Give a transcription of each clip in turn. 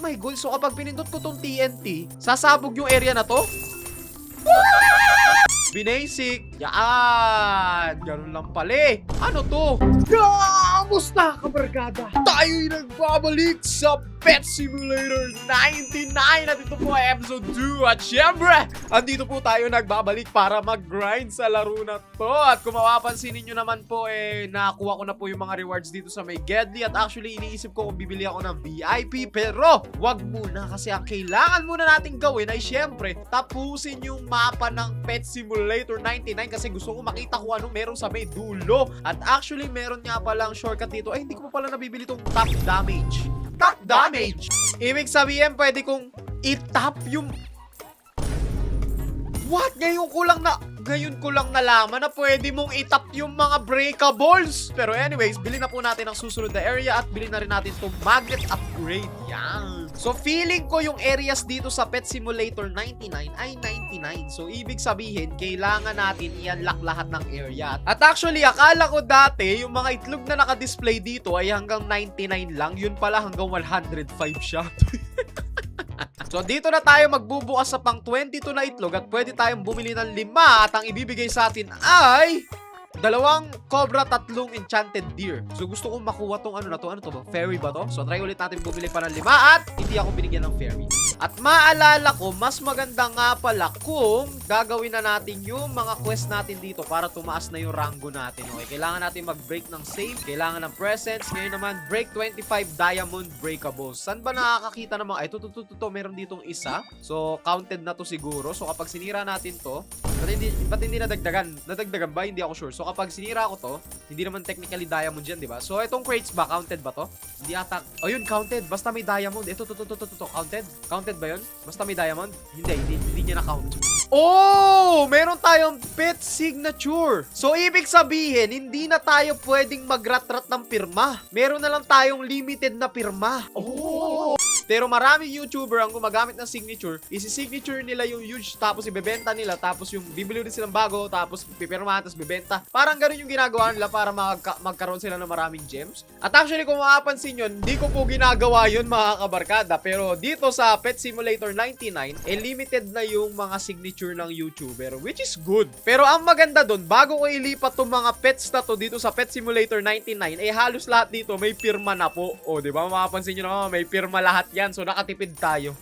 my God. So kapag pinindot ko tong TNT, sasabog yung area na to? Binasic. Yan. Ganun lang pala eh. Ano to? Kamusta kabarkada? Tayo'y nagbabalik sa Pet Simulator 99 at ito po ay episode 2 at syempre, andito po tayo nagbabalik para mag-grind sa laro na to. At kung mapapansin ninyo naman po nakakuha ko na po yung mga rewards dito sa may Gedli at actually iniisip ko kung bibili ako ng VIP pero wag muna kasi ang kailangan muna natin gawin ay syempre tapusin yung mapa ng Pet Simulator 99 kasi gusto ko makita kung ano meron sa may dulo. At actually meron nga palang shortcut dito. Ay, hindi ko pa pala nabibili tong top damage. Top damage! Ibig sabihin, pwede kong i-tap yung... What? Ngayon ko lang nalaman na pwede mong i-tap yung mga breakables. Pero anyways, bilhin na po natin ang susunod na area at bilhin na rin natin itong magnet upgrade. Yan. So, feeling ko yung areas dito sa Pet Simulator 99 ay 99. So, ibig sabihin, kailangan natin i-unlock lahat ng area. At actually, akala ko dati, yung mga itlog na naka-display dito ay hanggang 99 lang. Yun pala hanggang 105 siya. So, dito na tayo magbubukas sa pang 22 na itlog at pwede tayong bumili ng 5 at ang ibibigay sa atin ay 2 cobra, 3 enchanted deer. So, gusto kong makuha tong ano to ba? Fairy ba to? So, try ulit natin bumili pa ng 5 at hindi ako binigyan ng fairy. At maalala ko, mas maganda nga pala kung gagawin na natin yung mga quest natin dito para tumaas na yung rango natin. Okay, kailangan natin mag-break ng save, kailangan ng presents. Ngayon naman, break 25 diamond breakables. Saan ba nakakakita ng mga... Ay, to, meron ditong isa. So, counted na to siguro. So, kapag sinira natin to, ba't hindi nadagdagan? Nadagdagan ba? Hindi ako sure. So, kapag sinira ko to, hindi naman technically diamond yan, di ba? So, itong crates ba? Counted ba to? Hindi ata. Oh, yun, counted. Basta may diamond. Ito, to. Counted? Counted ba yun? Basta may diamond? Hindi niya na-count. Oh! Meron tayong pet signature. So, ibig sabihin, hindi na tayo pwedeng magrat-rat ng pirma. Meron na lang tayong limited na pirma. Oh! Pero maraming YouTuber ang gumagamit ng signature. Isi-signature nila yung huge, tapos ibebenta nila, tapos yung bibili din silang bago, tapos pipirma, tapos bibenta. Parang ganun yung ginagawa nila para magkaroon sila ng maraming gems. At actually, kung makapansin yun, hindi ko po ginagawa yun mga kabarkada. Pero dito sa Pet Simulator 99, limited na yung mga signature ng YouTuber, which is good. Pero ang maganda dun, bago ko ilipat tong mga pets na to dito sa Pet Simulator 99, halos lahat dito may pirma na po. O, diba? Makapansin nyo naman, may pirma lahat yan. So, nakatipid tayo.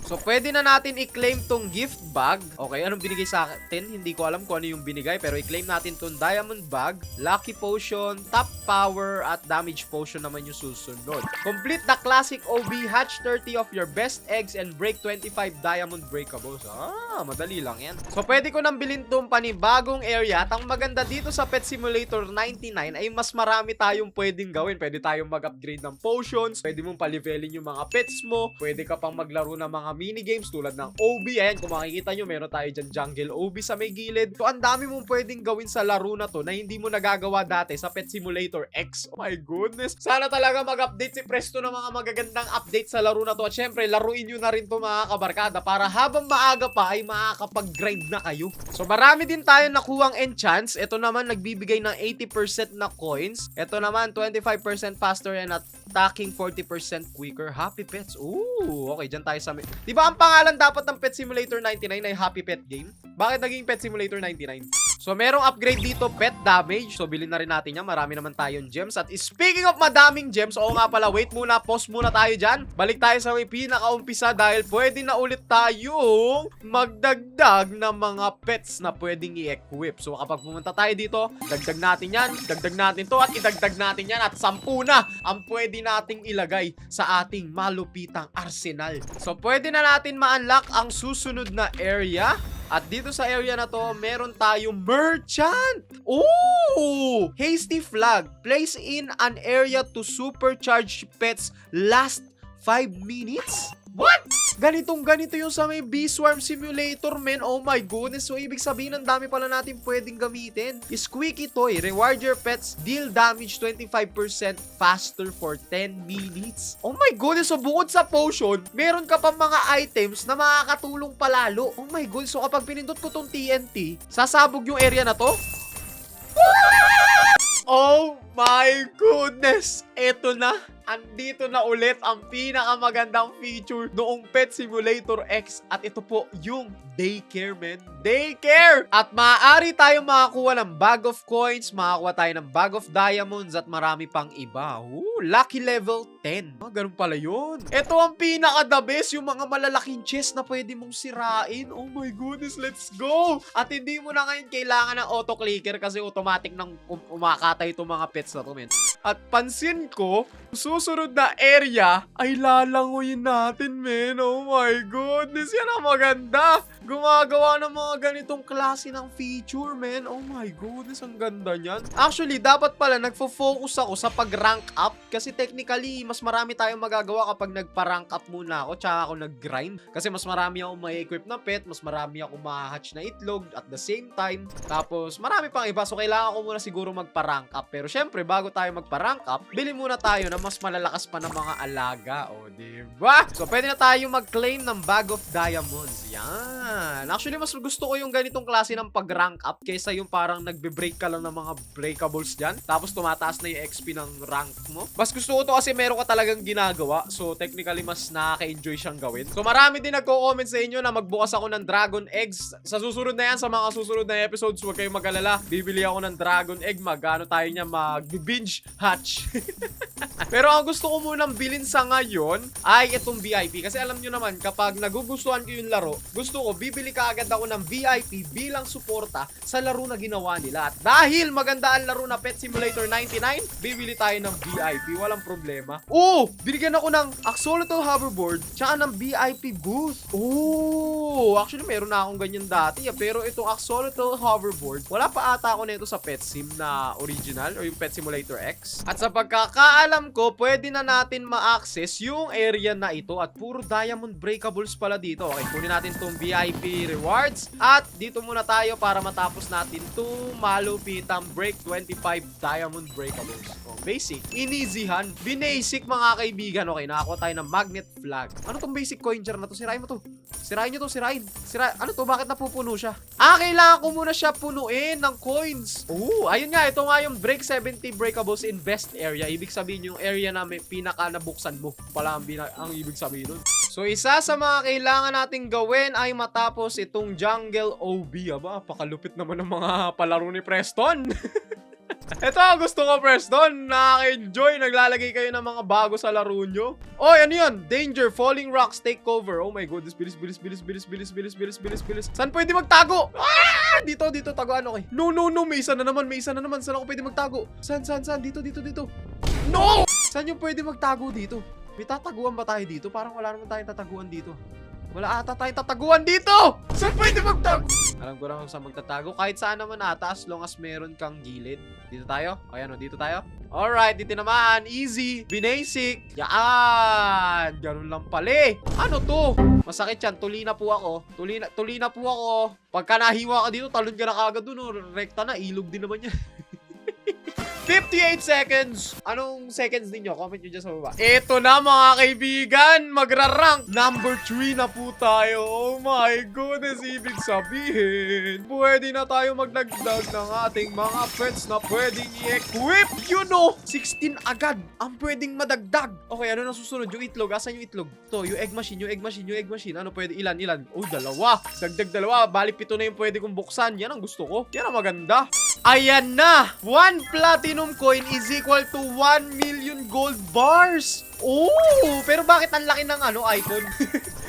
So, pwede na natin i-claim tong gift bag. Okay, anong binigay sa atin? Hindi ko alam kung ano yung binigay. Pero i-claim natin tong diamond bag, lucky potion, top power, at damage potion naman yung susunod. Complete the classic OB, hatch 30 of your best eggs, and break 25 diamond breakables. Ah, madali lang yan. So, pwede ko nang bilhin tong panibagong area. At ang maganda dito sa Pet Simulator 99 ay mas marami tayong pwedeng gawin. Pwede tayong mag-upgrade ng potions. Pwede mong palivelin yung mga pets mo. Pwede ka pang maglaro ng mga minigames tulad ng OB. Ayan, kung makikita nyo, meron tayo dyan jungle OB sa may gilid. So, ang dami mong pwedeng gawin sa laro na to na hindi mo nagagawa dati sa Pet Simulator X. Oh my goodness. Sana talaga mag-update si Presto ng mga magagandang update sa laro na to. At syempre, laruin nyo na rin to mga kabarkada para habang maaga pa ay makakapag-grind na kayo. So, marami din tayo nakuhang enchants. Ito naman, nagbibigay ng 80% na coins. Ito naman, 25% faster and attacking 40% quicker. Happy Pets. Ooh, okay, dyan tayo sa... Diba ang pangalan dapat ng Pet Simulator 99 ay Happy Pet Game? Bakit naging Pet Simulator 99? So, merong upgrade dito, pet damage. So, bilhin na rin natin yan. Marami naman tayong gems. At speaking of madaming gems, oo nga pala, wait muna, pause muna tayo dyan. Balik tayo sa may pinakaumpisa dahil pwede na ulit tayong magdagdag ng mga pets na pwedeng i-equip. So, kapag pumunta tayo dito, dagdag natin yan, dagdag natin to, at idagdag natin yan. At 10 na ang pwede nating ilagay sa ating malupitang arsenal. So, pwede na natin ma-unlock ang susunod na area. At dito sa area na to, meron tayong merchant! Ooh! Hasty flag. Place in an area to supercharge pets last 5 minutes? What? Ganito yung sa may Bee Swarm Simulator, men. Oh my goodness. So, ibig sabihin, ang dami pala natin pwedeng gamitin. Squeaky Toy. Reward your pets. Deal damage 25% faster for 10 minutes. Oh my goodness. So, bukod sa potion, meron ka pa mga items na makakatulong palalo. Oh my goodness. So, kapag pinindot ko tong TNT, sasabog yung area na to? Oh My goodness! Eto na. Andito na ulit ang pinakamagandang feature noong Pet Simulator X. At ito po yung daycare, man. Daycare! At maaari tayong makakuha ng bag of coins, makakuha tayo ng bag of diamonds, at marami pang iba. Ooh, lucky level 10. Ganun pala yun. Ito ang pinaka-the best, yung mga malalaking chest na pwede mong sirain. Oh my goodness, let's go! At hindi mo na ngayon kailangan ng auto-clicker kasi automatic nang umakatay itong mga pets na to, men. At pansin ko, susunod na area ay lalanguyin natin, men. Oh my goodness, yan ang maganda. Gumagawa ng mga ganitong klase ng feature, men. Oh my goodness, ang ganda niyan. Actually, dapat pala nagfo-focus ako sa pag-rank up kasi technically, mas marami tayong magagawa kapag nagpa-rank up muna ako tsaka ako nag-grind. Kasi mas marami akong may equip na pet, mas marami akong ma-hatch na itlog at the same time. Tapos, marami pang iba. So, kailangan ko muna siguro magpa-rank up. Pero syempre, bago tayo magpa-rank up, bili muna tayo na mas malalakas pa ng mga alaga. O, diba? So, pwede na tayo mag-claim ng bag of diamonds. Yan. Actually, mas gusto ko yung ganitong klase ng pag-rank up kaysa yung parang nagbe-break ka lang ng mga breakables dyan. Tapos, tumataas na yung XP ng rank mo. Mas gusto ko to kasi meron ka talagang ginagawa. So, technically, mas nakaka-enjoy siyang gawin. So, marami din nagko-comment sa inyo na magbukas ako ng dragon eggs. Sa susunod na yan, sa mga susunod na episodes, huwag kayong mag-alala. Bibili ako ng dragon egg. Magano tayo niya, mag-binge hatch. Pero ang gusto ko munang bilhin sa ngayon ay itong VIP. Kasi alam nyo naman, kapag nagugustuhan ko yung laro, gusto ko, bibili ka agad ako ng VIP bilang suporta sa laro na ginawa nila. At dahil maganda ang laro na Pet Simulator 99, bibili tayo ng VIP. Walang problema. Oh! Binigyan ako ng Axolotl hoverboard tsaka ng VIP booth. Oh! Actually, meron na akong ganyan dati. Pero itong Axolotl hoverboard, wala pa ata ako nito sa Pet Sim na original o yung Pet Simulator X. At sa pagkakaalam ko, pwede na natin ma-access yung area na ito at puro diamond breakables pala dito. Okay, kunin natin itong VIP rewards at dito muna tayo para matapos natin itong malupitang break 25 diamond breakables. Oh, basic. Inizihan. Binasic mga kaibigan. Okay, nakakuha tayo ng magnet flag. Ano tong basic coin jar na to? Sirain mo to. Sirain nyo to, sirain. Ano to? Bakit napupuno siya? Kailangan ko muna siya punuin ng coins. Oh, ayun nga. Ito nga yung break 70 breakables in best area. Ibig sabihin yung area na may pinaka nabuksan mo. Pala ang ibig sabihin nun. So, isa sa mga kailangan nating gawin ay matapos itong jungle OB. Aba, pakalupit naman ng mga palaro ni Preston. Ito, gusto ko, Preston. Nakaka-enjoy. Naglalagay kayo ng mga bago sa laro nyo. Oh, ano yun? Danger. Falling rocks. Take cover. Oh my goodness. Bilis. Saan pwede magtago? Dito. Taguan. Okay. No. May isa na naman. Saan ako pwede magtago? Saan? Dito. No! Saan yung pwede magtago dito? May tataguan ba tayo dito? Parang wala naman tayong tataguan dito. Wala ata tayong tataguan dito! Saan pwede magtago? Alam ko na kung saan magtatago. Kahit saan naman ata, as long as meron kang gilid. Dito tayo? Ayan o, dito tayo. Alright, dito naman. Easy. Binasic. Yan. Ganun lang pala. Ano to? Masakit yan. Tuli na po ako. Tuli na po ako. Pagka nahiwa ka dito, talon ka na kagad dun. Rekta na. Ilog din naman yan. 58 seconds. Anong seconds ninyo? Comment nyo dyan sa baba. Ito na mga kaibigan. Magra-rank. Number 3 na po tayo. Oh my goodness. Ibig sabihin, pwede na tayo magdagdag ng ating mga pets na pwedeng i-equip. You know, 16 agad ang pwedeng madagdag. Okay, ano na susunod? Yung itlog. Asan yung itlog? Ito, yung egg machine. Ano pwede? Ilan? Oh, dalawa. Dagdag dalawa. Bali, 7 na yung pwede kong buksan. Yan ang gusto ko. Yan ang maganda. Ayan na. 1 platinum coin is equal to 1 million gold bars. Oh, pero bakit ang laki ng icon?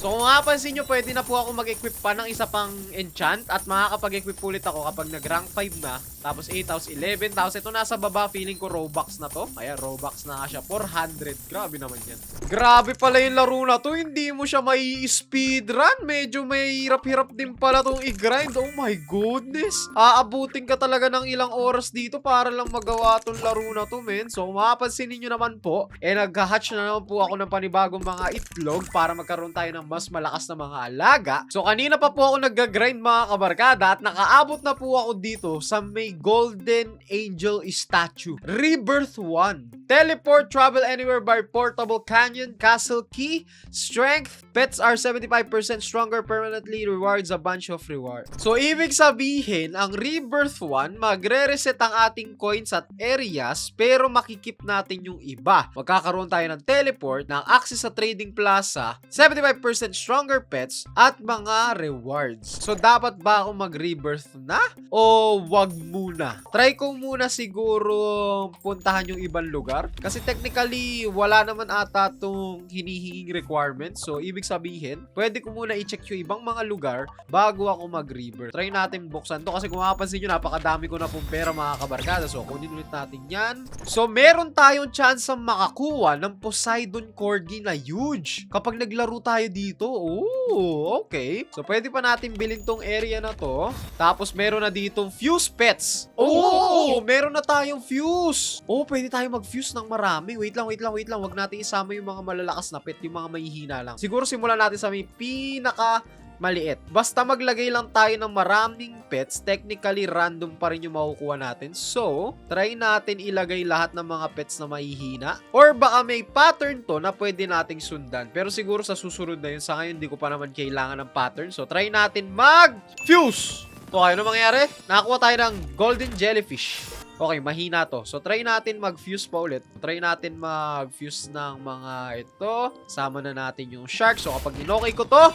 So kung mapapansin nyo, pwede na po ako mag-equip pa ng isa pang enchant at makakapag-equip ulit ako kapag nag-rank 5 na. Tapos 8,000, 11,000. Ito nasa baba, feeling ko Robux na to. Ayan, Robux na nga siya. 400. Grabe naman yan. Grabe pala yung laro na to. Hindi mo siya may speedrun. Medyo may hirap-hirap din pala tong i-grind. Oh my goodness. Aabutin ka talaga ng ilang oras dito para lang magawa tong laro na to, men. So kung mapapansin nyo naman po, nag-hatch na na naman po ako ng panibagong mga itlog para magkaroon tayo ng mas malakas na mga alaga. So kanina pa po ako nag-grind mga kabarkada at nakaabot na po ako dito sa may Golden Angel statue. Rebirth 1. Teleport, travel anywhere by portable canyon, castle key, strength, pets are 75% stronger permanently, rewards a bunch of reward. So ibig sabihin, ang Rebirth 1, magre-reset ang ating coins at areas pero makikip natin yung iba. Magkakaroon tayo ng teleport, ng access sa trading plaza, 75% stronger pets, at mga rewards. So dapat ba ako mag-rebirth na? O wag muna? Try ko muna siguro puntahan yung ibang lugar. Kasi technically, wala naman ata itong hinihinging requirements. So ibig sabihin, pwede ko muna i-check yung ibang mga lugar bago ako mag-rebirth. Try natin buksan to kasi kung makapansin nyo, napakadami ko na pong pera mga kabarkada. So kunin ulit natin yan. So meron tayong chance makakuha ng Poseidon Corgi na huge kapag naglaro tayo dito. Oh, okay. So pwede pa natin bilhin tong area na to. Tapos meron na ditong fuse pets. Oh, meron na tayong fuse. Oh, pwede tayo mag-fuse ng marami. Wait lang. Wag natin isama yung mga malalakas na pet, yung mga mahihina lang. Siguro simulan natin sa may pinaka maliit. Basta maglagay lang tayo ng maraming pets, technically random pa rin yung makukuha natin. So, try natin ilagay lahat ng mga pets na mahihina. Or baka may pattern to na pwede nating sundan. Pero siguro sa susunod na yun, sa ngayon hindi ko pa naman kailangan ng pattern. So, try natin mag-fuse! Okay, ano mangyari? Nakakuha tayo ng golden jellyfish. Okay, mahina to. So, try natin mag-fuse pa ulit. Try natin mag-fuse ng mga ito. Sama na natin yung shark. So, kapag inokay ko to,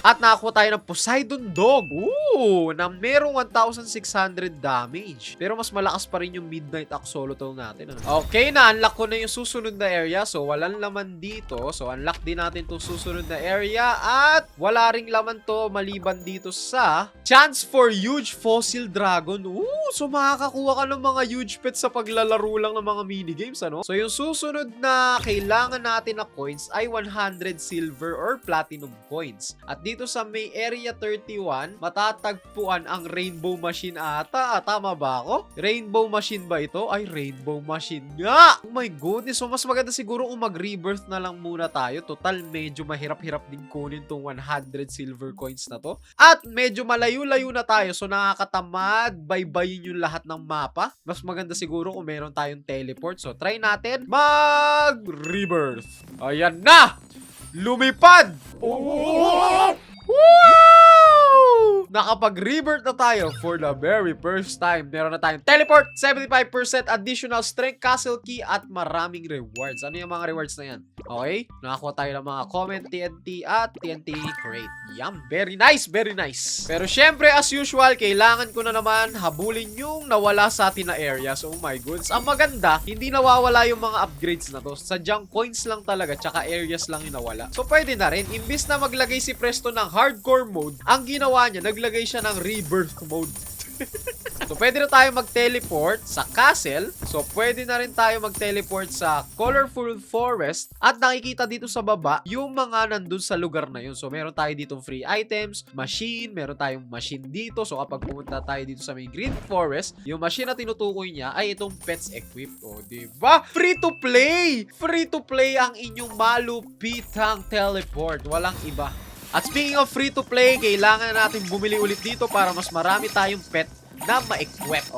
at nakakuha tayo ng Poseidon Dog. Ooh, na merong 1,600 damage. Pero mas malakas pa rin yung Midnight Axolotl natin. Ano? Okay, na-unlock ko na yung susunod na area. So, walang laman dito. So, unlock din natin itong susunod na area. At wala ring laman to maliban dito sa chance for huge fossil dragon. Ooh, so makakakuha ka ng mga huge pets sa paglalaro lang ng mga minigames, ano? So, yung susunod na kailangan natin na coins ay 100 silver or platinum coins. At dito sa may area 31, matatagpuan ang rainbow machine ata. Tama ba ako? Rainbow machine ba ito? Ay, rainbow machine nga! Oh my goodness. So, mas maganda siguro kung mag-rebirth na lang muna tayo. Total, medyo mahirap-hirap din kunin tong 100 silver coins na to. At medyo malayo-layo na tayo. So, nakakatamad baybayin yung lahat ng mapa. Mas maganda siguro kung meron tayong teleport. So, try natin mag-rebirth. Ayan na! Lumipad! Oh! Woo! Nakapag-rebirth na tayo for the very first time. Meron na tayong teleport, 75% additional strength, castle key, at maraming rewards. Ano yung mga rewards na yan? Okay, nakakuha tayo ng mga comment, TNT, at TNT crate. Yum, very nice, very nice. Pero syempre, as usual, kailangan ko na naman habulin yung nawala sa atin na areas. Oh my goodness. Ang maganda, hindi nawawala yung mga upgrades na to. Sadyang coins lang talaga, tsaka areas lang yung nawala. So, pwede na rin. Imbis na maglagay si Presto ng hardcore mode, ang ginawa niya, naglagay siya ng rebirth mode. So, pwede na tayo mag-teleport sa castle. So, pwede na rin tayo mag-teleport sa colorful forest. At nakikita dito sa baba, yung mga nandun sa lugar na yun. So, meron tayo ditong free items, machine, meron tayong machine dito. So, kapag pumunta tayo dito sa may green forest, yung machine na tinutukoy niya ay itong pets equipped. O, diba? Free to play! Free to play ang inyong malupitang teleport. Walang iba. At speaking of free to play, kailangan natin bumili ulit dito para mas marami tayong pet na ma-equip.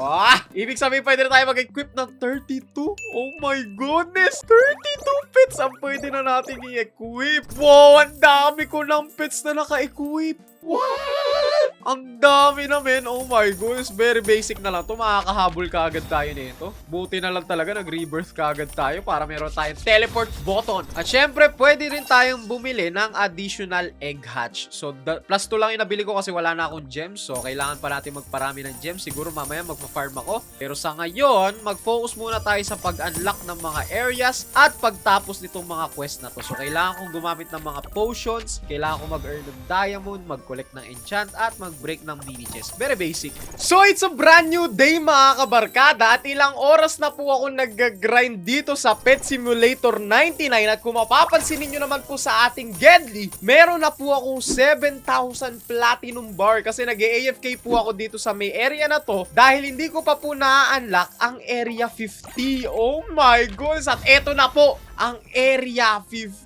Ibig sabihin pwede na tayo mag-equip ng 32. Oh my goodness! 32 pets ang pwede na natin i-equip. Wow, ang dami ko ng pets na naka-equip. What? Ang dami na, men. Oh my goodness. Very basic na lang to. Makakahabol ka agad tayo nito. Buti na lang talaga nag-rebirth ka agad tayo para meron tayong teleport button. At syempre, pwede rin tayong bumili ng additional egg hatch. So, plus 2 lang yung nabili ko kasi wala na akong gems. So, kailangan pa natin magparami ng gems. Siguro mamaya magpa-farm ako. Pero sa ngayon, mag-focus muna tayo sa pag-unlock ng mga areas at pagtapos nitong mga quest na to. So, kailangan kong gumamit ng mga potions. Kailangan kong mag-earn ng diamond, mag-collect ng enchant, at mag-break ng mini chest. Very basic. So, it's a brand new day mga kabarkada at ilang oras na po ako nag-grind dito sa Pet Simulator 99 at kung mapapansin ninyo naman po sa ating Gedli, meron na po akong 7,000 platinum bar kasi nag-AFK po ako dito sa may area na to dahil hindi ko pa po na-unlock ang area 50. Oh my goodness! At eto na po! ang Area 50.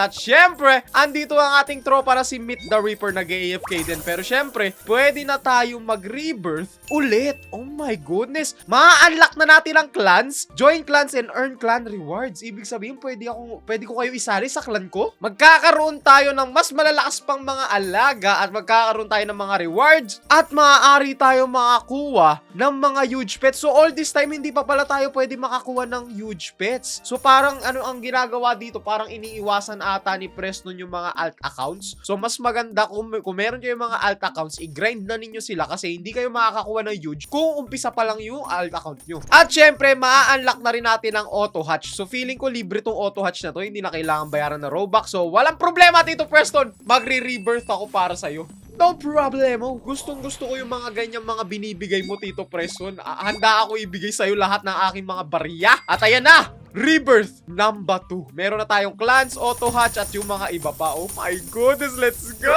At syempre, andito ang ating tropa na si Meet the Reaper nag-AFK din. Pero syempre, pwede na tayong mag-rebirth ulit. Oh my goodness. Ma-unlock na natin ang clans. Join clans and earn clan rewards. Ibig sabihin, pwede ko kayo isali sa clan ko? Magkakaroon tayo ng mas malalakas pang mga alaga at magkakaroon tayo ng mga rewards at maaari tayo makakuha ng mga huge pets. So all this time, hindi pa pala tayo pwede makakuha ng huge pets. So parang ano ang ginagawa dito? Parang iniiwasan ata ni Preston yung mga alt accounts. So mas maganda kung meron kayo mga alt accounts, i-grind na ninyo sila kasi hindi kayo makakakuha ng huge kung umpisa pa lang yung alt account nyo. At syempre, ma-unlock na rin natin ang auto hatch. So feeling ko libre tong auto hatch na to, hindi na kailangan bayaran na Robux. So walang problema Tito Preston, magre-rebirth ako para sa'yo. No problemo. Gustong-gusto ko yung mga ganyang mga binibigay mo, Tito Preston. Handa ako ibigay sa'yo lahat ng aking mga barya. At ayan na! Rebirth number 2. Meron na tayong clans, auto hatch at yung mga iba pa. Oh my goodness, let's go!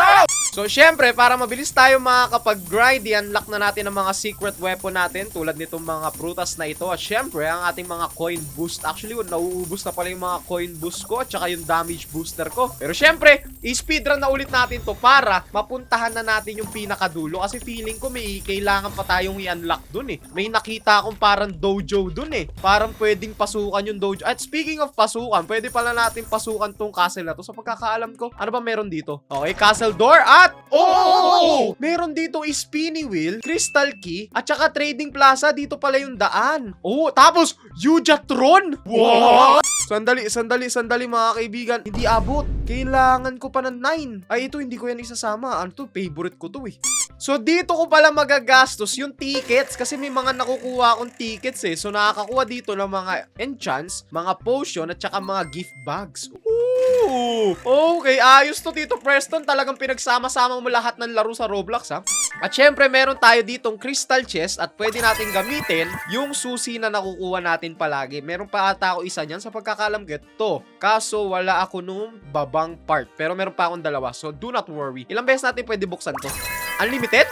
So, syempre, para mabilis tayo makakapag-grind, i-unlock na natin ang mga secret weapon natin tulad nitong mga prutas na ito. At syempre, ang ating mga coin boost. Actually, nauubos na pala yung mga coin boost ko at saka yung damage booster ko. Pero syempre, i-speedrun na ulit natin to para mapuntahan na natin yung pinakadulo. Kasi feeling ko may kailangan pa tayong i-unlock dun eh. May nakita akong parang dojo dun eh. Parang pwedeng pasukan yung dojo. At speaking of pasukan, pwede pala natin pasukan tong castle na to. Sa pagkakaalam ko, ano ba meron dito? Okay, castle door at meron dito spinny wheel, crystal key, at saka trading plaza. Dito pala yung daan. Oh, tapos Yujatron. What? Sandali mga kaibigan. Hindi abot. Kailangan ko pa ng 9. Ay, ito hindi ko yan isasama. Ano to? Favorite ko to eh. So, dito ko pala magagastos yung tickets kasi may mga nakukuha akong tickets eh. So, nakakakuha dito ng mga enchants, mga potion, at saka mga gift bags. Ooh! Okay, ayos to Tito Preston. Talagang pinagsama-sama mo lahat ng laro sa Roblox ha. At syempre, meron tayo ditong crystal chest at pwede natin gamitin yung susi na nakukuha natin palagi. Meron pa ata ako isa dyan sa pagkakalam to. Kaso, wala ako nung babang part. Pero meron pa akong dalawa. So, do not worry. Ilang beses natin pwede buksan to? Unlimited?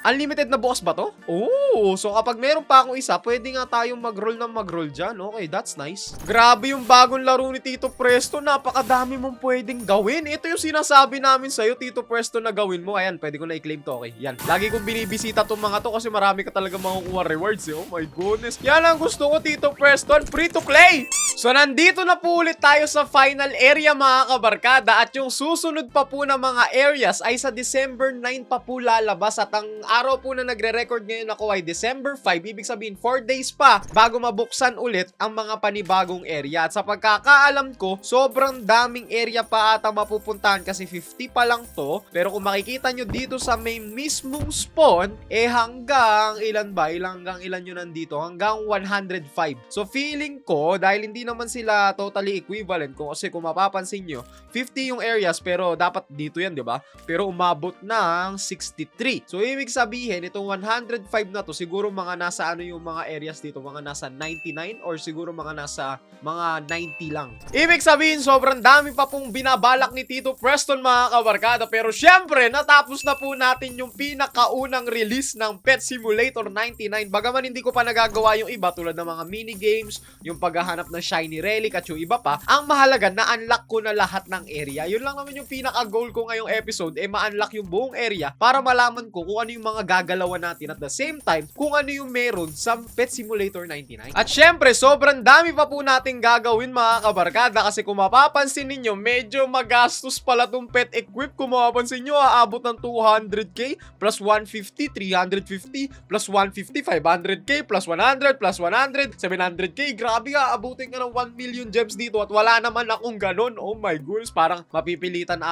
Unlimited na bukas ba to? Oh, so kapag meron pa akong isa, pwede nga tayong mag-roll dyan. Okay, that's nice. Grabe yung bagong laro ni Tito Presto. Napakadami mong pwedeng gawin. Ito yung sinasabi namin sa'yo, Tito Presto, na gawin mo. Ayan, pwede ko na i-claim to. Okay, yan. Lagi kong binibisita tong mga to kasi marami ka talaga makukuha rewards. Eh. Oh my goodness. Yan ang gusto ko, Tito Preston. Free to play! So, nandito na po ulit tayo sa final area, mga kabarkada. At yung susunod pa po na mga areas ay sa December 9 pa po lalabas. At ang araw po na nagre-record ngayon ako ay December 5. Ibig sabihin, 4 days pa bago mabuksan ulit ang mga panibagong area. At sa pagkakaalam ko, sobrang daming area pa ata mapupuntahan kasi 50 pa lang to. Pero kung makikita nyo dito sa may mismong spawn, eh hanggang ilan ba? Hanggang ilan yun nandito? Hanggang 105. So feeling ko, dahil hindi naman sila totally equivalent, kasi kung mapapansin nyo, 50 yung areas pero dapat dito yan, di ba? Pero umabot ng 63. So ibig sabihin, itong 105 na to, siguro mga nasa ano yung mga areas dito, mga nasa 99 or siguro mga nasa mga 90 lang. Ibig sabihin, sobrang dami pa pong binabalak ni Tito Preston, mga kabarkada. Pero syempre, natapos na po natin yung pinakaunang release ng Pet Simulator 99. Bagaman hindi ko pa nagagawa yung iba tulad ng mga minigames, yung paghahanap ng shiny relic at yung iba pa, ang mahalaga na unlock ko na lahat ng area. Yun lang naman yung pinaka-goal ko ngayong episode, ma-unlock yung buong area para malaman ko kung ano yung mga gagalawan natin at the same time kung ano yung meron sa Pet Simulator 99. At syempre, sobrang dami pa po natin gagawin, mga kabarkada, kasi kung mapapansin ninyo, medyo magastos pala tong pet equip. Kung mapapansin nyo, aabot ng 200k plus 150, 350 plus 150, 500k plus 100 plus 100, 700k. Grabe nga, abutin ka ng 1 million gems dito at wala naman akong ganun. Oh my goodness, parang mapipilitan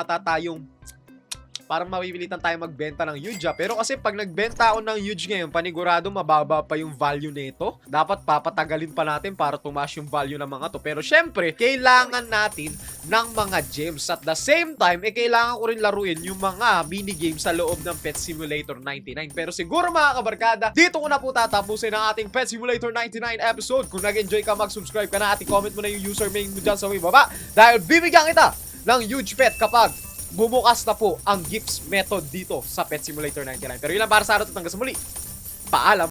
tayo magbenta ng huge. Pero kasi pag nagbenta ako ng huge ngayon, panigurado mababa pa yung value nito. Dapat papatagalin pa natin para tumaas yung value ng mga to. Pero syempre, kailangan natin ng mga gems. At the same time, kailangan ko rin laruin yung mga minigames sa loob ng Pet Simulator 99. Pero siguro, mga kabarkada, dito ko na po tatapusin ang ating Pet Simulator 99 episode. Kung nag-enjoy ka, mag-subscribe ka na at i-comment mo na yung username mo dyan sa may baba. Dahil bibigyan kita ng huge pet kapag bumukas na po ang gifts method dito sa Pet Simulator 99. Pero yun lang para sa araw at hanggang sa muli. Paalam!